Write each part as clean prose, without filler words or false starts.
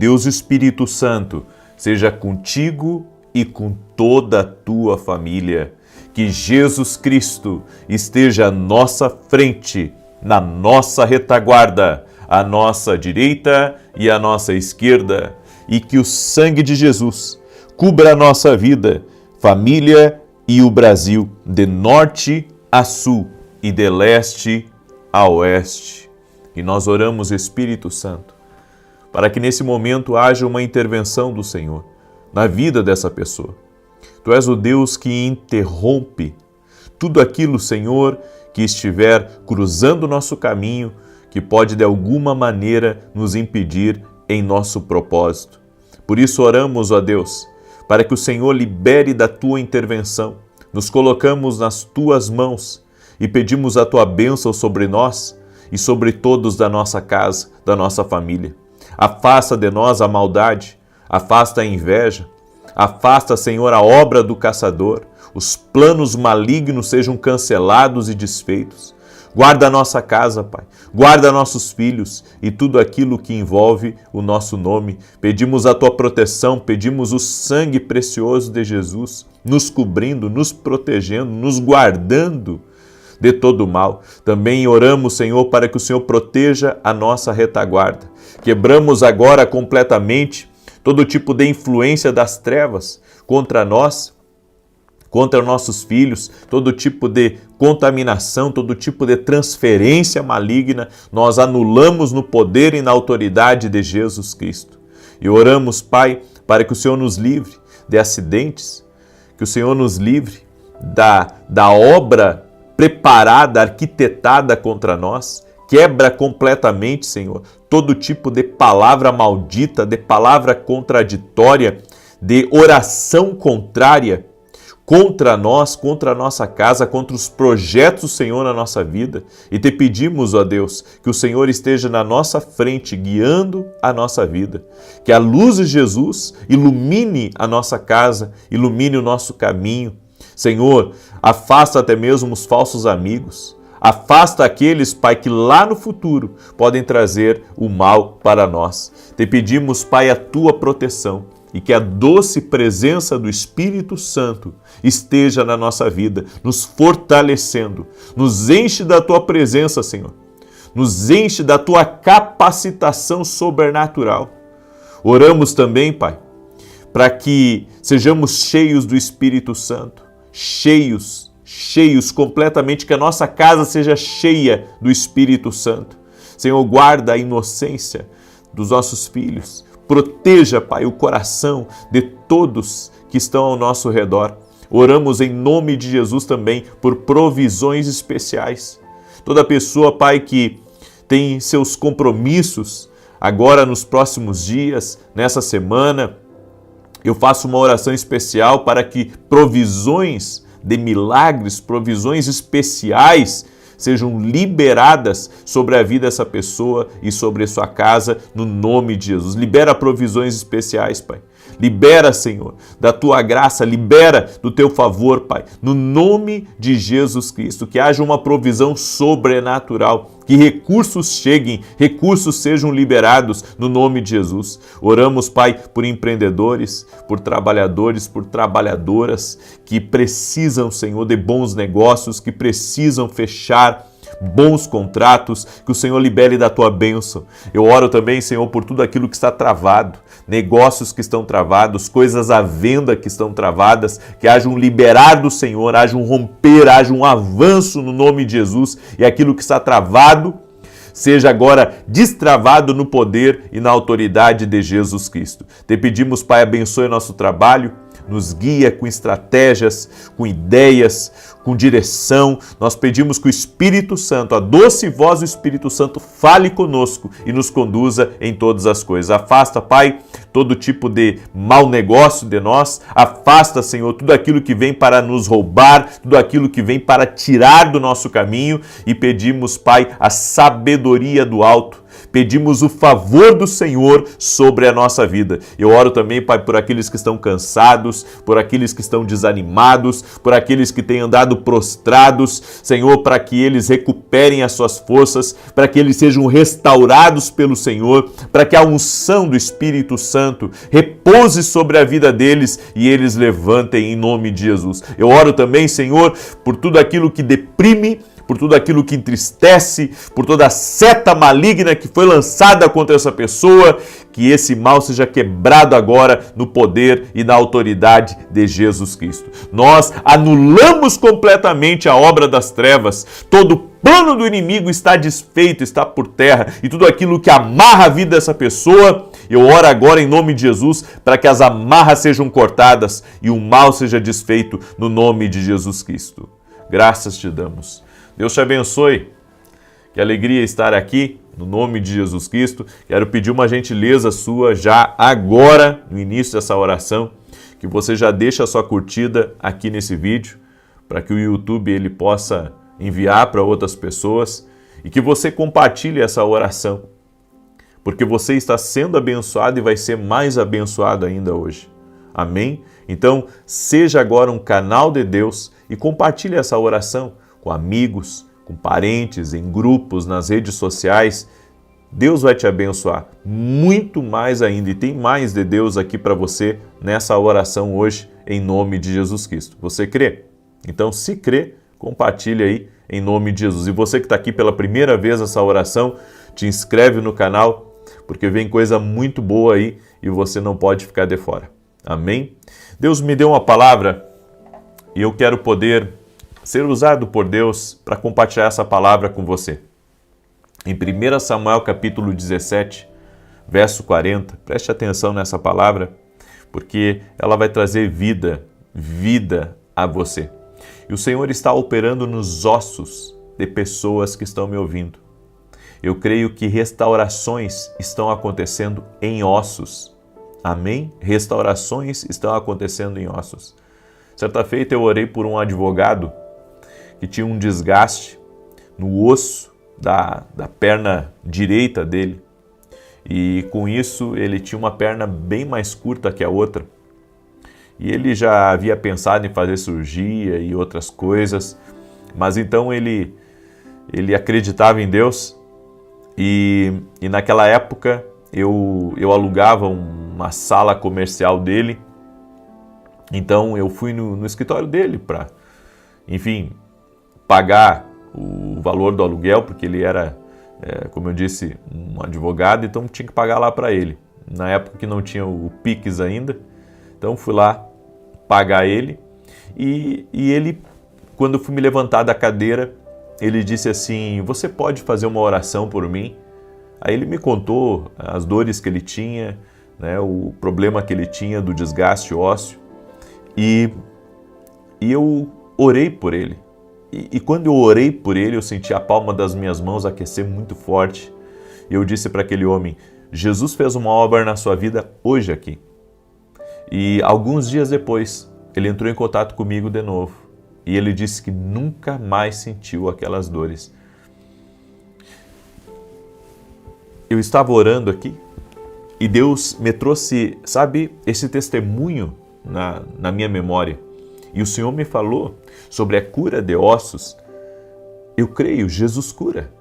Deus Espírito Santo seja contigo e com toda a tua família. Que Jesus Cristo esteja à nossa frente, na nossa retaguarda, à nossa direita e à nossa esquerda, e que o sangue de Jesus cubra a nossa vida, família e o Brasil, de norte a sul e de leste a oeste. E nós oramos, Espírito Santo, para que nesse momento haja uma intervenção do Senhor na vida dessa pessoa. Tu és o Deus que interrompe tudo aquilo, Senhor, que estiver cruzando o nosso caminho, que pode de alguma maneira nos impedir em nosso propósito. Por isso oramos, ó Deus, para que o Senhor libere da tua intervenção. Nos colocamos nas tuas mãos e pedimos a tua bênção sobre nós e sobre todos da nossa casa, da nossa família. Afasta de nós a maldade, afasta a inveja, afasta, Senhor, a obra do caçador, os planos malignos sejam cancelados e desfeitos. Guarda a nossa casa, Pai, guarda nossos filhos e tudo aquilo que envolve o nosso nome. Pedimos a tua proteção, pedimos o sangue precioso de Jesus, nos cobrindo, nos protegendo, nos guardando de todo o mal. Também oramos, Senhor, para que o Senhor proteja a nossa retaguarda. Quebramos agora completamente todo tipo de influência das trevas contra nós, contra nossos filhos, todo tipo de contaminação, todo tipo de transferência maligna, nós anulamos no poder e na autoridade de Jesus Cristo. E oramos, Pai, para que o Senhor nos livre de acidentes, que o Senhor nos livre da obra preparada, arquitetada contra nós. Quebra completamente, Senhor, todo tipo de palavra maldita, de palavra contraditória, de oração contrária contra nós, contra a nossa casa, contra os projetos do Senhor na nossa vida. E te pedimos, ó Deus, que o Senhor esteja na nossa frente, guiando a nossa vida. Que a luz de Jesus ilumine a nossa casa, ilumine o nosso caminho. Senhor, afasta até mesmo os falsos amigos. Afasta aqueles, Pai, que lá no futuro podem trazer o mal para nós. Te pedimos, Pai, a tua proteção e que a doce presença do Espírito Santo esteja na nossa vida, nos fortalecendo. Nos enche da tua presença, Senhor. Nos enche da tua capacitação sobrenatural. Oramos também, Pai, para que sejamos cheios do Espírito Santo, cheios completamente, que a nossa casa seja cheia do Espírito Santo. Senhor, guarda a inocência dos nossos filhos. Proteja, Pai, o coração de todos que estão ao nosso redor. Oramos em nome de Jesus também por provisões especiais. Toda pessoa, Pai, que tem seus compromissos agora nos próximos dias, nessa semana, eu faço uma oração especial para que provisões de milagres, provisões especiais sejam liberadas sobre a vida dessa pessoa e sobre a sua casa, no nome de Jesus. Libera provisões especiais, Pai. Libera, Senhor, da tua graça, libera do teu favor, Pai, no nome de Jesus Cristo, que haja uma provisão sobrenatural, que recursos cheguem, recursos sejam liberados no nome de Jesus. Oramos, Pai, por empreendedores, por trabalhadores, por trabalhadoras que precisam, Senhor, de bons negócios, que precisam fechar bons contratos, que o Senhor libere da tua bênção. Eu oro também, Senhor, por tudo aquilo que está travado, negócios que estão travados, coisas à venda que estão travadas, que haja um liberar do Senhor, haja um romper, haja um avanço no nome de Jesus, e aquilo que está travado seja agora destravado no poder e na autoridade de Jesus Cristo. Te pedimos, Pai, abençoe nosso trabalho, nos guia com estratégias, com ideias, com direção. Nós pedimos que o Espírito Santo, a doce voz do Espírito Santo, fale conosco e nos conduza em todas as coisas. Afasta, Pai, todo tipo de mau negócio de nós. Afasta, Senhor, tudo aquilo que vem para nos roubar, tudo aquilo que vem para tirar do nosso caminho. E pedimos, Pai, a sabedoria do alto. pedimos o favor do Senhor sobre a nossa vida. Eu oro também, Pai, por aqueles que estão cansados, por aqueles que estão desanimados, por aqueles que têm andado prostrados, Senhor, para que eles recuperem as suas forças, para que eles sejam restaurados pelo Senhor, para que a unção do Espírito Santo repouse sobre a vida deles e eles levantem em nome de Jesus. Eu oro também, Senhor, por tudo aquilo que deprime, por tudo aquilo que entristece, por toda a seta maligna que foi lançada contra essa pessoa, que esse mal seja quebrado agora no poder e na autoridade de Jesus Cristo. Nós anulamos completamente a obra das trevas, todo plano do inimigo está desfeito, está por terra, e tudo aquilo que amarra a vida dessa pessoa, eu oro agora em nome de Jesus para que as amarras sejam cortadas e o mal seja desfeito no nome de Jesus Cristo. Graças te damos. Deus te abençoe. Que alegria estar aqui, no nome de Jesus Cristo. Quero pedir uma gentileza sua já agora, no início dessa oração, que você já deixe a sua curtida aqui nesse vídeo, para que o YouTube ele possa enviar para outras pessoas e que você compartilhe essa oração, porque você está sendo abençoado e vai ser mais abençoado ainda hoje. Amém? Então, seja agora um canal de Deus e compartilhe essa oração com amigos, com parentes, em grupos, nas redes sociais. Deus vai te abençoar muito mais ainda e tem mais de Deus aqui para você nessa oração hoje, em nome de Jesus Cristo. Você crê? Então, se crê, compartilhe aí em nome de Jesus. E você que está aqui pela primeira vez nessa oração, te inscreve no canal, porque vem coisa muito boa aí e você não pode ficar de fora. Amém? Deus me deu uma palavra e eu quero poder ser usado por Deus para compartilhar essa palavra com você. Em 1 Samuel capítulo 17, verso 40, preste atenção nessa palavra, porque ela vai trazer vida a você. E o Senhor está operando nos ossos de pessoas que estão me ouvindo. Eu creio que restaurações estão acontecendo em ossos. Amém? Restaurações estão acontecendo em ossos. Certa feita eu orei por um advogado que tinha um desgaste no osso da perna direita dele. E com isso ele tinha uma perna bem mais curta que a outra. E ele já havia pensado em fazer cirurgia e outras coisas, mas então ele acreditava em Deus e naquela época eu alugava uma sala comercial dele. Então eu fui no escritório dele para, enfim, pagar o valor do aluguel, porque ele era, como eu disse, um advogado, então tinha que pagar lá para ele. Na época que não tinha o Pix ainda, então fui lá pagar ele e ele, quando eu fui me levantar da cadeira, ele disse assim: você pode fazer uma oração por mim? Aí ele me contou as dores que ele tinha, né, o problema que ele tinha do desgaste ósseo e eu orei por ele. E quando eu orei por ele, eu senti a palma das minhas mãos aquecer muito forte. E eu disse para aquele homem: Jesus fez uma obra na sua vida hoje aqui. E alguns dias depois, ele entrou em contato comigo de novo. E ele disse que nunca mais sentiu aquelas dores. Eu estava orando aqui e Deus me trouxe, sabe, esse testemunho na minha memória. E o Senhor me falou sobre a cura de ossos. Eu creio, Jesus cura.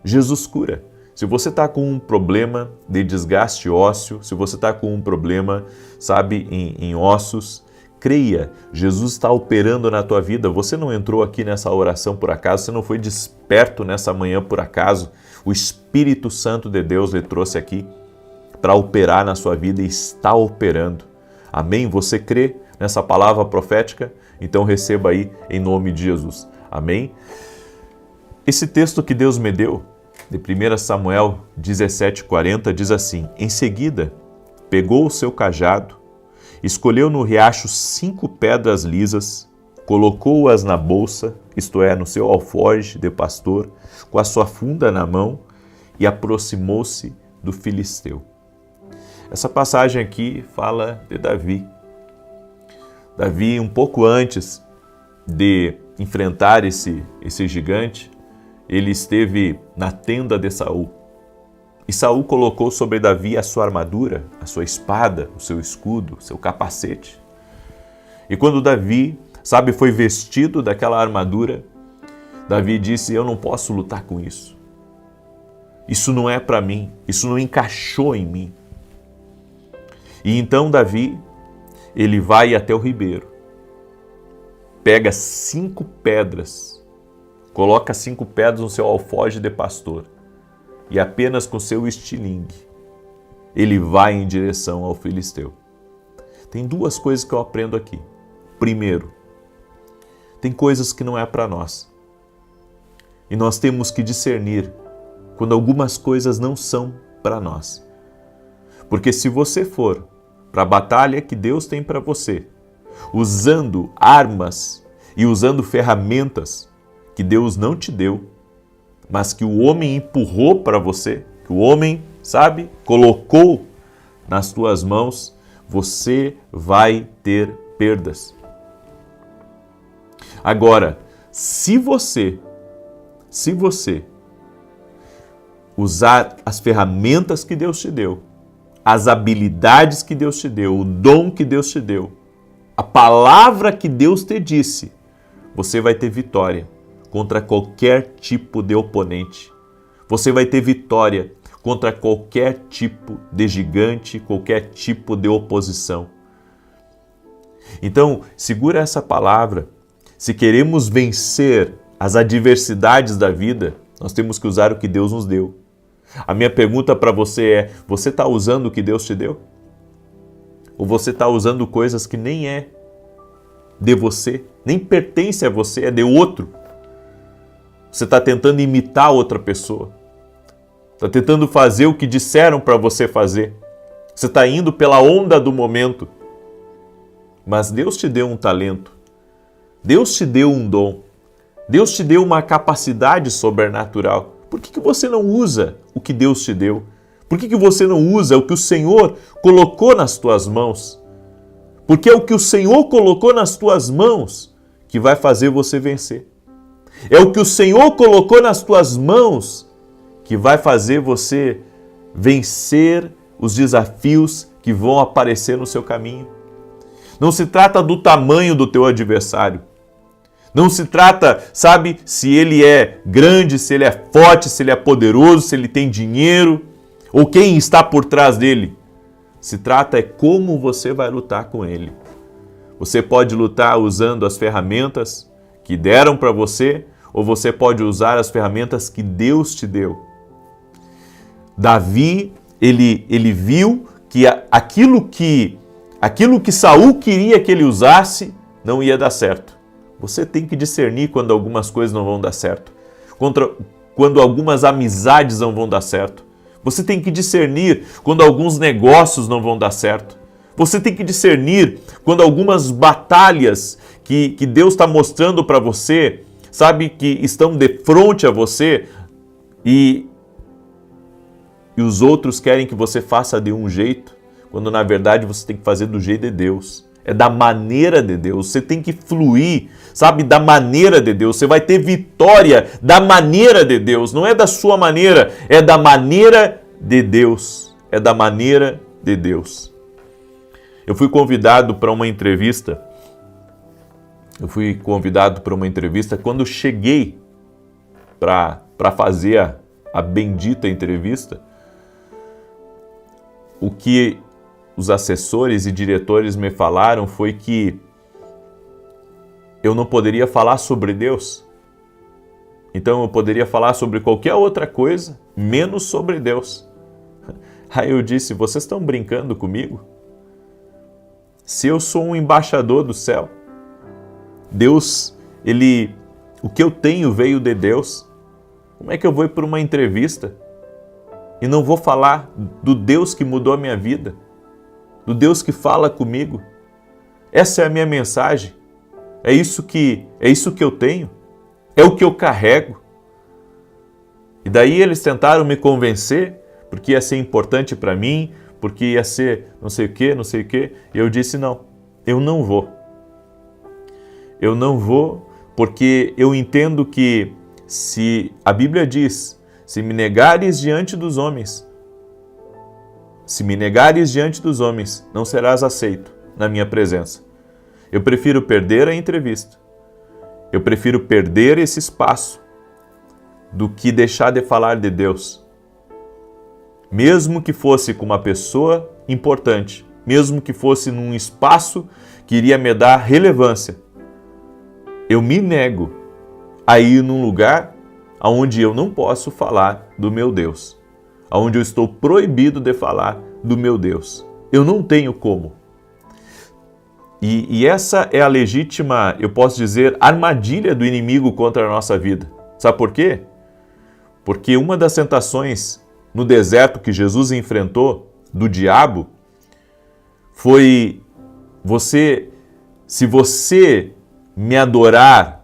Jesus cura. Se você está com um problema de desgaste ósseo, se você está com um problema, sabe, em ossos, creia, Jesus está operando na tua vida. Você não entrou aqui nessa oração por acaso, você não foi desperto nessa manhã por acaso. O Espírito Santo de Deus lhe trouxe aqui para operar na sua vida e está operando. Amém? Você crê nessa palavra profética? Então receba aí em nome de Jesus. Amém? Esse texto que Deus me deu, de 1 Samuel 17:40, diz assim: em seguida, pegou o seu cajado, escolheu no riacho 5 pedras lisas, colocou-as na bolsa, isto é, no seu alforje de pastor, com a sua funda na mão, e aproximou-se do filisteu. Essa passagem aqui fala de Davi. Davi, um pouco antes de enfrentar esse gigante, ele esteve na tenda de Saul. E Saul colocou sobre Davi a sua armadura, a sua espada, o seu escudo, o seu capacete. E quando Davi, foi vestido daquela armadura, Davi disse: eu não posso lutar com isso. Isso não é para mim, isso não encaixou em mim. E então Davi, ele vai até o ribeiro, pega 5 pedras, coloca 5 pedras no seu alforje de pastor e apenas com seu estilingue, ele vai em direção ao filisteu. Tem 2 coisas que eu aprendo aqui. Primeiro, tem coisas que não é para nós. E nós temos que discernir quando algumas coisas não são para nós. Porque se você for para a batalha que Deus tem para você, usando armas e usando ferramentas que Deus não te deu, mas que o homem empurrou para você, que o homem, colocou nas tuas mãos, você vai ter perdas. Agora, se você usar as ferramentas que Deus te deu, as habilidades que Deus te deu, o dom que Deus te deu, a palavra que Deus te disse, você vai ter vitória contra qualquer tipo de oponente. Você vai ter vitória contra qualquer tipo de gigante, qualquer tipo de oposição. Então, segura essa palavra. Se queremos vencer as adversidades da vida, nós temos que usar o que Deus nos deu. A minha pergunta para você é: você está usando o que Deus te deu? Ou você está usando coisas que nem é de você, nem pertence a você, é de outro? Você está tentando imitar outra pessoa. Está tentando fazer o que disseram para você fazer. Você está indo pela onda do momento. Mas Deus te deu um talento. Deus te deu um dom. Deus te deu uma capacidade sobrenatural. Por que você não usa o que Deus te deu? Por que você não usa o que o Senhor colocou nas tuas mãos? Porque é o que o Senhor colocou nas tuas mãos que vai fazer você vencer. É o que o Senhor colocou nas tuas mãos que vai fazer você vencer os desafios que vão aparecer no seu caminho. Não se trata do tamanho do teu adversário. Não se trata, se ele é grande, se ele é forte, se ele é poderoso, se ele tem dinheiro, ou quem está por trás dele. Se trata é como você vai lutar com ele. Você pode lutar usando as ferramentas que deram para você, ou você pode usar as ferramentas que Deus te deu. Davi, ele viu que aquilo que Saul queria que ele usasse não ia dar certo. Você tem que discernir quando algumas coisas não vão dar certo, quando algumas amizades não vão dar certo. Você tem que discernir quando alguns negócios não vão dar certo. Você tem que discernir quando algumas batalhas que Deus está mostrando para você, que estão de frente a você e os outros querem que você faça de um jeito, quando na verdade você tem que fazer do jeito de Deus. É da maneira de Deus. Você tem que fluir, da maneira de Deus. Você vai ter vitória da maneira de Deus. Não é da sua maneira, é da maneira de Deus. É da maneira de Deus. Eu fui convidado para uma entrevista. Quando cheguei para fazer a bendita entrevista, o que os assessores e diretores me falaram foi que eu não poderia falar sobre Deus. Então eu poderia falar sobre qualquer outra coisa, menos sobre Deus. Aí eu disse: vocês estão brincando comigo? Se eu sou um embaixador do céu, Deus, o que eu tenho veio de Deus. Como é que eu vou ir para uma entrevista e não vou falar do Deus que mudou a minha vida? Do Deus que fala comigo? Essa é a minha mensagem. É isso que eu tenho. É o que eu carrego. E daí eles tentaram me convencer, porque ia ser importante para mim, porque ia ser não sei o quê. E eu disse: não, eu não vou. Eu não vou, porque eu entendo que se a Bíblia diz: se me negares diante dos homens, se me negares diante dos homens, não serás aceito na minha presença. Eu prefiro perder a entrevista. Eu prefiro perder esse espaço do que deixar de falar de Deus. Mesmo que fosse com uma pessoa importante, mesmo que fosse num espaço que iria me dar relevância, eu me nego a ir num lugar onde eu não posso falar do meu Deus, onde eu estou proibido de falar do meu Deus. Eu não tenho como. E essa é a legítima, eu posso dizer, armadilha do inimigo contra a nossa vida. Sabe por quê? Porque uma das tentações no deserto que Jesus enfrentou do diabo foi se você me adorar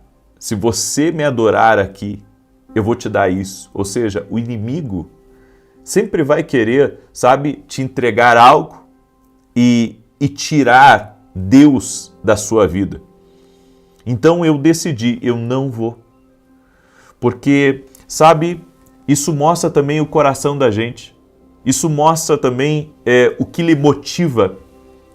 aqui, eu vou te dar isso. Ou seja, o inimigo sempre vai querer, sabe, te entregar algo e tirar Deus da sua vida. Então eu decidi, eu não vou. Porque, sabe, isso mostra também o coração da gente. Isso mostra também o que lhe motiva,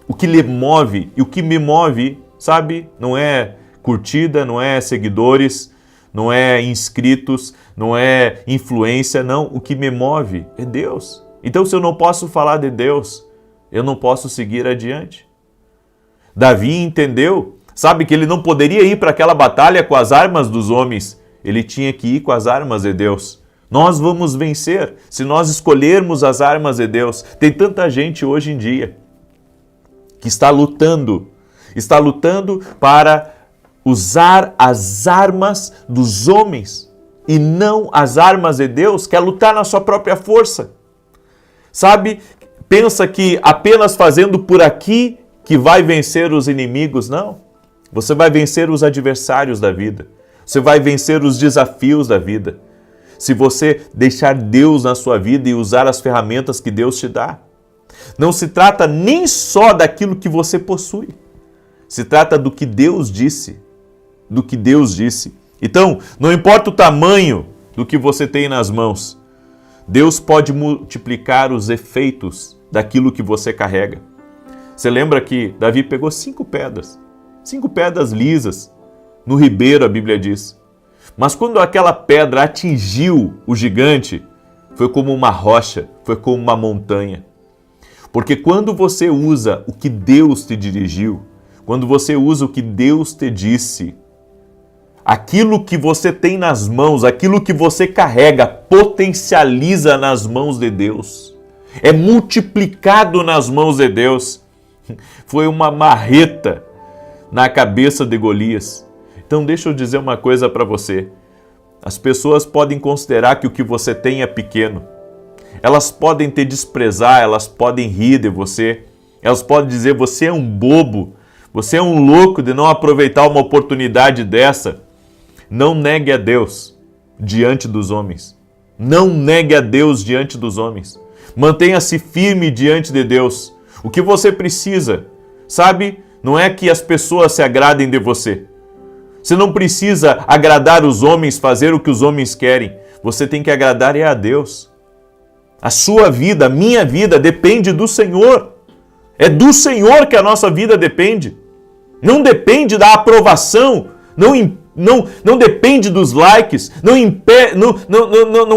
o que lhe move. E o que me move, sabe, não é curtida, não é seguidores, não é inscritos, não é influência, não. O que me move é Deus. Então, se eu não posso falar de Deus, eu não posso seguir adiante. Davi entendeu, sabe, que ele não poderia ir para aquela batalha com as armas dos homens, ele tinha que ir com as armas de Deus. Nós vamos vencer se nós escolhermos as armas de Deus. Tem tanta gente hoje em dia que está lutando para usar as armas dos homens e não as armas de Deus, quer lutar na sua própria força. Sabe, pensa que apenas fazendo por aqui que vai vencer os inimigos, não. Você vai vencer os adversários da vida. Você vai vencer os desafios da vida. Se você deixar Deus na sua vida e usar as ferramentas que Deus te dá. Não se trata nem só daquilo que você possui. Se trata do que Deus disse. Do que Deus disse. Então, não importa o tamanho do que você tem nas mãos, Deus pode multiplicar os efeitos daquilo que você carrega. Você lembra que Davi pegou 5 pedras lisas, no ribeiro, a Bíblia diz. Mas quando aquela pedra atingiu o gigante, foi como uma rocha, foi como uma montanha. Porque quando você usa o que Deus te dirigiu, quando você usa o que Deus te disse, aquilo que você tem nas mãos, aquilo que você carrega, potencializa nas mãos de Deus. É multiplicado nas mãos de Deus. Foi uma marreta na cabeça de Golias. Então deixa eu dizer uma coisa para você. As pessoas podem considerar que o que você tem é pequeno. Elas podem te desprezar, elas podem rir de você. Elas podem dizer, você é um bobo, você é um louco de não aproveitar uma oportunidade dessa. Não negue a Deus diante dos homens. Não negue a Deus diante dos homens. Mantenha-se firme diante de Deus. O que você precisa, sabe, não é que as pessoas se agradem de você. Você não precisa agradar os homens, fazer o que os homens querem. Você tem que agradar a Deus. A sua vida, a minha vida depende do Senhor. É do Senhor que a nossa vida depende. Não depende da aprovação, não depende dos likes, não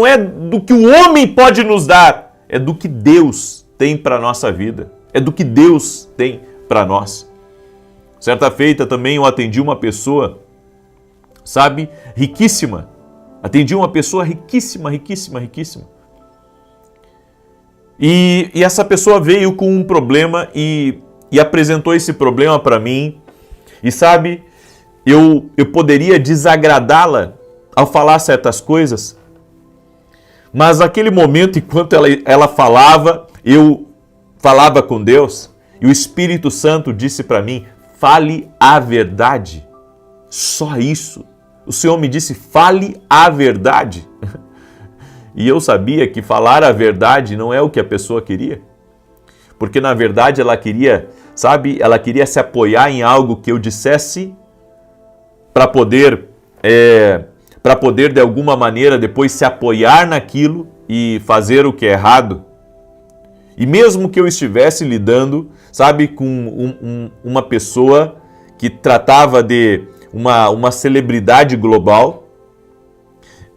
é do que o homem pode nos dar, é do que Deus tem para a nossa vida. É do que Deus tem para nós. Certa feita também eu atendi uma pessoa, sabe, riquíssima. Atendi uma pessoa riquíssima. E essa pessoa veio com um problema e apresentou esse problema para mim. E sabe, eu poderia desagradá-la ao falar certas coisas, mas naquele momento, enquanto ela falava, eu falava com Deus e o Espírito Santo disse para mim, fale a verdade. Só isso. O Senhor me disse, fale a verdade. E eu sabia que falar a verdade não é o que a pessoa queria. Porque na verdade ela queria, sabe, ela queria se apoiar em algo que eu dissesse para poder de alguma maneira depois se apoiar naquilo e fazer o que é errado. E mesmo que eu estivesse lidando, sabe, com uma pessoa que tratava de uma celebridade global,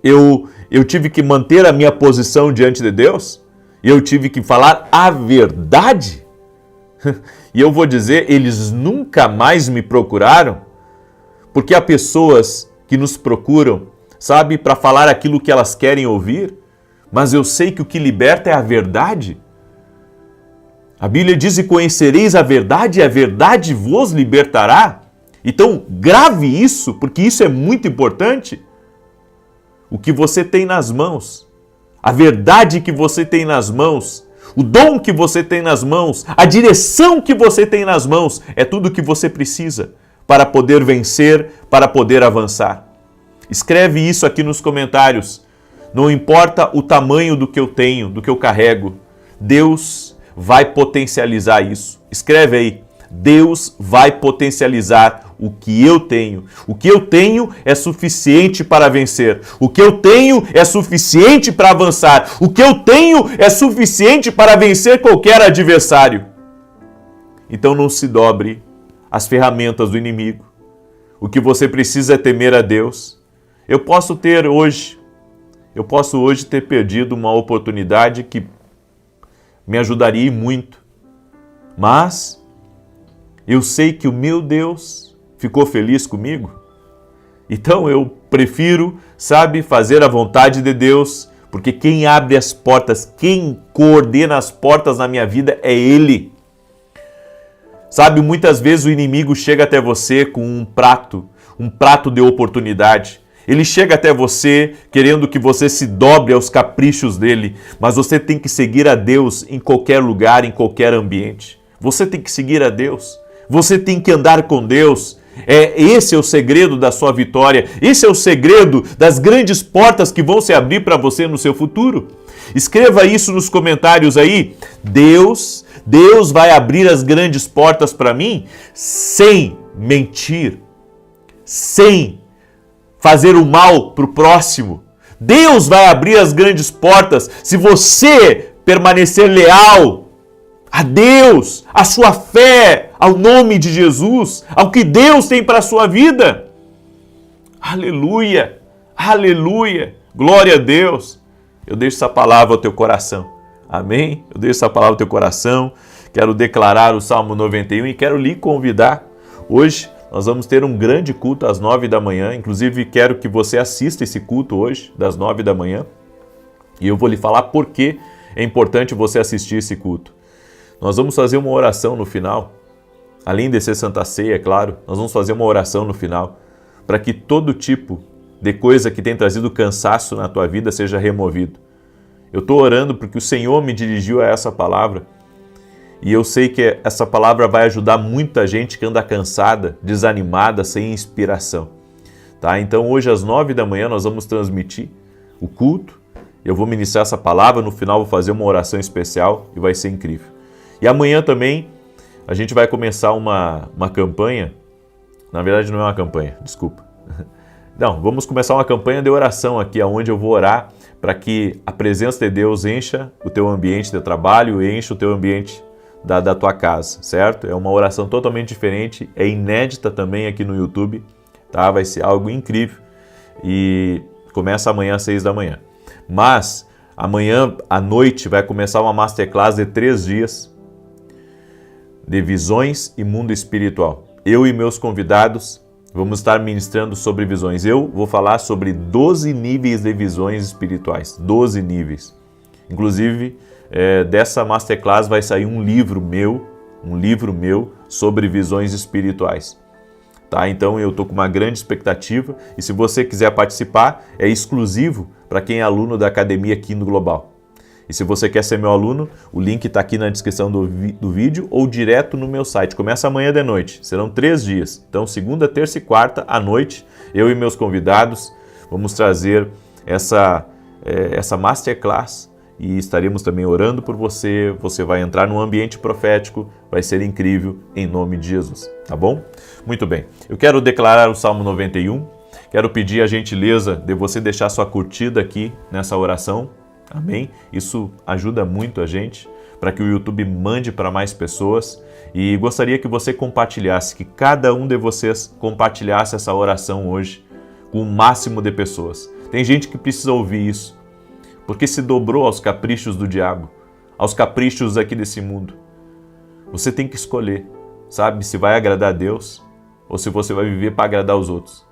eu tive que manter a minha posição diante de Deus, e eu tive que falar a verdade. E eu vou dizer, eles nunca mais me procuraram, porque há pessoas que nos procuram, sabe, para falar aquilo que elas querem ouvir, mas eu sei que o que liberta é a verdade. A Bíblia diz: e conhecereis a verdade, e a verdade vos libertará. Então, grave isso, porque isso é muito importante. O que você tem nas mãos, a verdade que você tem nas mãos, o dom que você tem nas mãos, a direção que você tem nas mãos, é tudo o que você precisa para poder vencer, para poder avançar. Escreve isso aqui nos comentários. Não importa o tamanho do que eu tenho, do que eu carrego, Deus vai potencializar isso. Escreve aí: Deus vai potencializar o que eu tenho. O que eu tenho é suficiente para vencer. O que eu tenho é suficiente para avançar. O que eu tenho é suficiente para vencer qualquer adversário. Então não se dobre às ferramentas do inimigo. O que você precisa é temer a Deus. Eu posso hoje ter perdido uma oportunidade que me ajudaria muito. Mas eu sei que o meu Deus ficou feliz comigo. Então eu prefiro, sabe, fazer a vontade de Deus, porque quem abre as portas, quem coordena as portas na minha vida é Ele. Sabe, muitas vezes o inimigo chega até você com um prato de oportunidade. Ele chega até você querendo que você se dobre aos caprichos dele, mas você tem que seguir a Deus em qualquer lugar, em qualquer ambiente. Você tem que seguir a Deus. Você tem que andar com Deus. Esse é o segredo da sua vitória. Esse é o segredo das grandes portas que vão se abrir para você no seu futuro. Escreva isso nos comentários aí. Deus vai abrir as grandes portas para mim sem mentir, sem fazer o mal para o próximo. Deus vai abrir as grandes portas se você permanecer leal a Deus, a sua fé, ao nome de Jesus, ao que Deus tem para a sua vida. Aleluia, aleluia, glória a Deus. Eu deixo essa palavra ao teu coração, amém? Eu deixo essa palavra ao teu coração, quero declarar o Salmo 91 e quero lhe convidar. Hoje nós vamos ter um grande culto às 9 da manhã, inclusive quero que você assista esse culto hoje, das 9 da manhã, e eu vou lhe falar por que é importante você assistir esse culto. Nós vamos fazer uma oração no final, além de ser Santa Ceia, é claro, nós vamos fazer uma oração no final, para que todo tipo de coisa que tem trazido cansaço na tua vida seja removido. Eu estou orando porque o Senhor me dirigiu a essa palavra, e eu sei que essa palavra vai ajudar muita gente que anda cansada, desanimada, sem inspiração. Tá? Então hoje às 9 da manhã nós vamos transmitir o culto, eu vou ministrar essa palavra, no final vou fazer uma oração especial e vai ser incrível. E amanhã também a gente vai começar uma campanha, na verdade não é uma campanha, desculpa. Não, vamos começar uma campanha de oração aqui, onde eu vou orar para que a presença de Deus encha o teu ambiente de trabalho, encha o teu ambiente da tua casa, certo? É uma oração totalmente diferente, é inédita também aqui no YouTube, tá? Vai ser algo incrível e começa amanhã às 6 da manhã. Mas amanhã à noite vai começar uma masterclass de 3 dias de visões e mundo espiritual. Eu e meus convidados vamos estar ministrando sobre visões. Eu vou falar sobre 12 níveis de visões espirituais, 12 níveis. Inclusive, dessa masterclass vai sair um livro meu sobre visões espirituais. Tá? Então eu estou com uma grande expectativa e se você quiser participar, é exclusivo para quem é aluno da Academia Quino Global. E se você quer ser meu aluno, o link está aqui na descrição do vídeo ou direto no meu site. Começa amanhã de noite, serão 3 dias. Então segunda, terça e quarta à noite, eu e meus convidados vamos trazer essa masterclass e estaremos também orando por você. Você vai entrar num ambiente profético, vai ser incrível em nome de Jesus, tá bom? Muito bem, eu quero declarar o Salmo 91, quero pedir a gentileza de você deixar sua curtida aqui nessa oração, amém? Isso ajuda muito a gente, para que o YouTube mande para mais pessoas. E gostaria que você compartilhasse, que cada um de vocês compartilhasse essa oração hoje com o máximo de pessoas. Tem gente que precisa ouvir isso, porque se dobrou aos caprichos do diabo, aos caprichos aqui desse mundo. Você tem que escolher, sabe, se vai agradar a Deus ou se você vai viver para agradar os outros.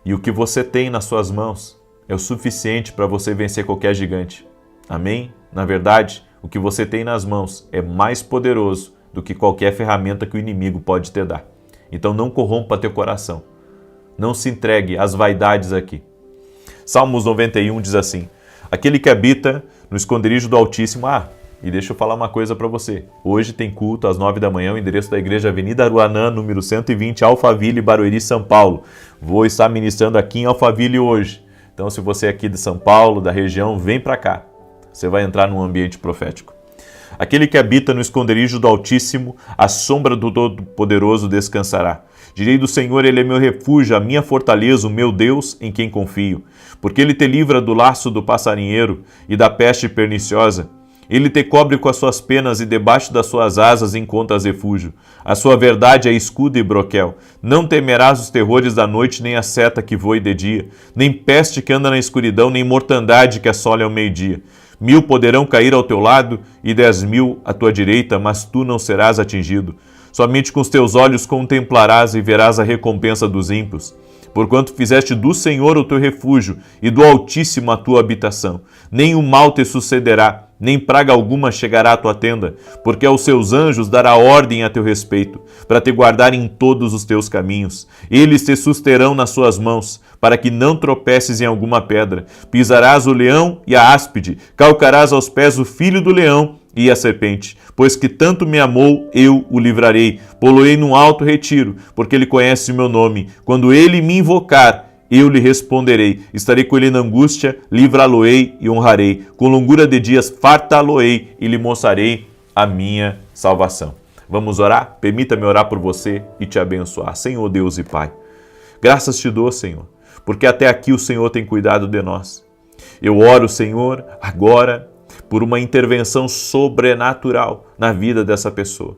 E o que você tem nas suas mãos é o suficiente para você vencer qualquer gigante. Amém? Na verdade, o que você tem nas mãos é mais poderoso do que qualquer ferramenta que o inimigo pode te dar. Então não corrompa teu coração. Não se entregue às vaidades aqui. Salmos 91 diz assim: aquele que habita no esconderijo do Altíssimo. E deixa eu falar uma coisa para você. Hoje tem culto às 9 da manhã, o endereço da igreja Avenida Aruanã, número 120, Alphaville, Barueri, São Paulo. Vou estar ministrando aqui em Alphaville hoje. Então, se você é aqui de São Paulo, da região, vem para cá. Você vai entrar num ambiente profético. Aquele que habita no esconderijo do Altíssimo, à sombra do Todo-Poderoso descansará. Direi do Senhor, Ele é meu refúgio, a minha fortaleza, o meu Deus em quem confio. Porque Ele te livra do laço do passarinheiro e da peste perniciosa. Ele te cobre com as suas penas e debaixo das suas asas encontras refúgio. A sua verdade é escudo e broquel. Não temerás os terrores da noite, nem a seta que voe de dia, nem peste que anda na escuridão, nem mortandade que assole ao meio-dia. 1000 poderão cair ao teu lado e 10.000 à tua direita, mas tu não serás atingido. Somente com os teus olhos contemplarás e verás a recompensa dos ímpios. Porquanto fizeste do Senhor o teu refúgio e do Altíssimo a tua habitação. Nem o mal te sucederá, nem praga alguma chegará à tua tenda, porque aos seus anjos dará ordem a teu respeito, para te guardar em todos os teus caminhos. Eles te susterão nas suas mãos, para que não tropeces em alguma pedra. Pisarás o leão e a áspide, calcarás aos pés o filho do leão e a serpente. Pois que tanto me amou, eu o livrarei. Poloei num alto retiro, porque ele conhece o meu nome. Quando ele me invocar, eu lhe responderei. Estarei com ele na angústia, livrá-lo-ei e honrarei. Com longura de dias fartá-lo-ei e lhe mostrarei a minha salvação. Vamos orar? Permita-me orar por você e te abençoar. Senhor Deus e Pai, graças te dou, Senhor, porque até aqui o Senhor tem cuidado de nós. Eu oro, Senhor, agora por uma intervenção sobrenatural na vida dessa pessoa.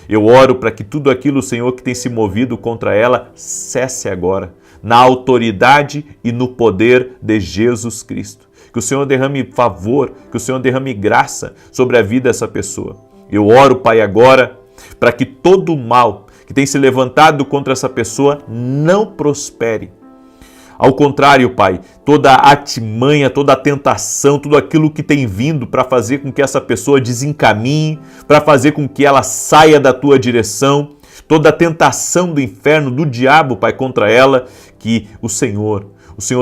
Eu oro para que tudo aquilo, Senhor, que tem se movido contra ela, cesse agora, na autoridade e no poder de Jesus Cristo. Que o Senhor derrame favor, que o Senhor derrame graça sobre a vida dessa pessoa. Eu oro, Pai, agora, para que todo o mal que tem se levantado contra essa pessoa não prospere. Ao contrário, Pai, toda a artimanha, toda a tentação, tudo aquilo que tem vindo para fazer com que essa pessoa desencaminhe, para fazer com que ela saia da tua direção, toda a tentação do inferno, do diabo, Pai, contra ela, que o Senhor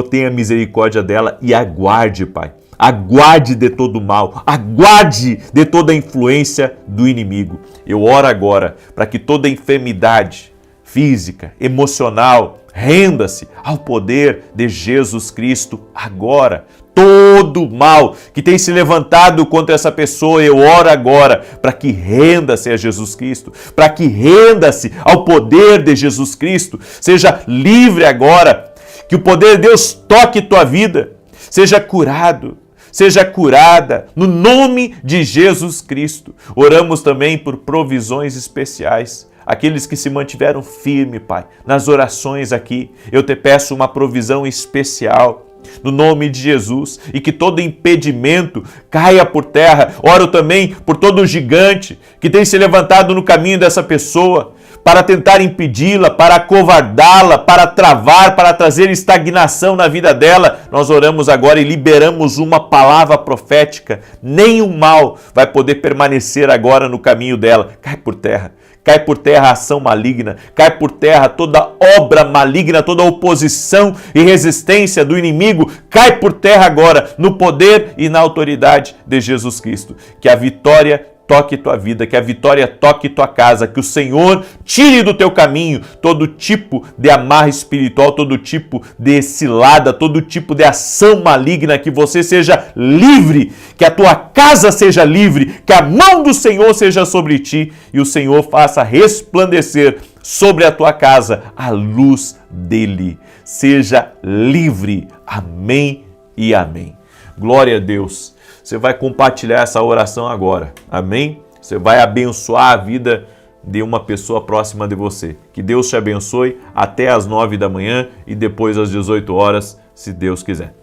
tenha misericórdia dela e aguarde, Pai. Aguarde de todo o mal, aguarde de toda a influência do inimigo. Eu oro agora para que toda enfermidade física, emocional, renda-se ao poder de Jesus Cristo agora. Todo mal que tem se levantado contra essa pessoa, eu oro agora para que renda-se a Jesus Cristo, para que renda-se ao poder de Jesus Cristo. Seja livre agora, que o poder de Deus toque tua vida, seja curado, seja curada, no nome de Jesus Cristo. Oramos também por provisões especiais. Aqueles que se mantiveram firmes, Pai, nas orações aqui, eu te peço uma provisão especial, no nome de Jesus, e que todo impedimento caia por terra. Oro também por todo gigante que tem se levantado no caminho dessa pessoa, para tentar impedi-la, para acovardá-la, para travar, para trazer estagnação na vida dela. Nós oramos agora e liberamos uma palavra profética. Nenhum mal vai poder permanecer agora no caminho dela. Cai por terra. Cai por terra a ação maligna, cai por terra toda obra maligna, toda oposição e resistência do inimigo, cai por terra agora no poder e na autoridade de Jesus Cristo. Que a vitória toque tua vida, que a vitória toque tua casa, que o Senhor tire do teu caminho todo tipo de amarra espiritual, todo tipo de cilada, todo tipo de ação maligna, que você seja livre, que a tua casa seja livre, que a mão do Senhor seja sobre ti e o Senhor faça resplandecer sobre a tua casa a luz dele. Seja livre. Amém e amém. Glória a Deus. você vai compartilhar essa oração agora. Amém? Você vai abençoar a vida de uma pessoa próxima de você. Que Deus te abençoe até às 9 da manhã e depois às 18 horas, se Deus quiser.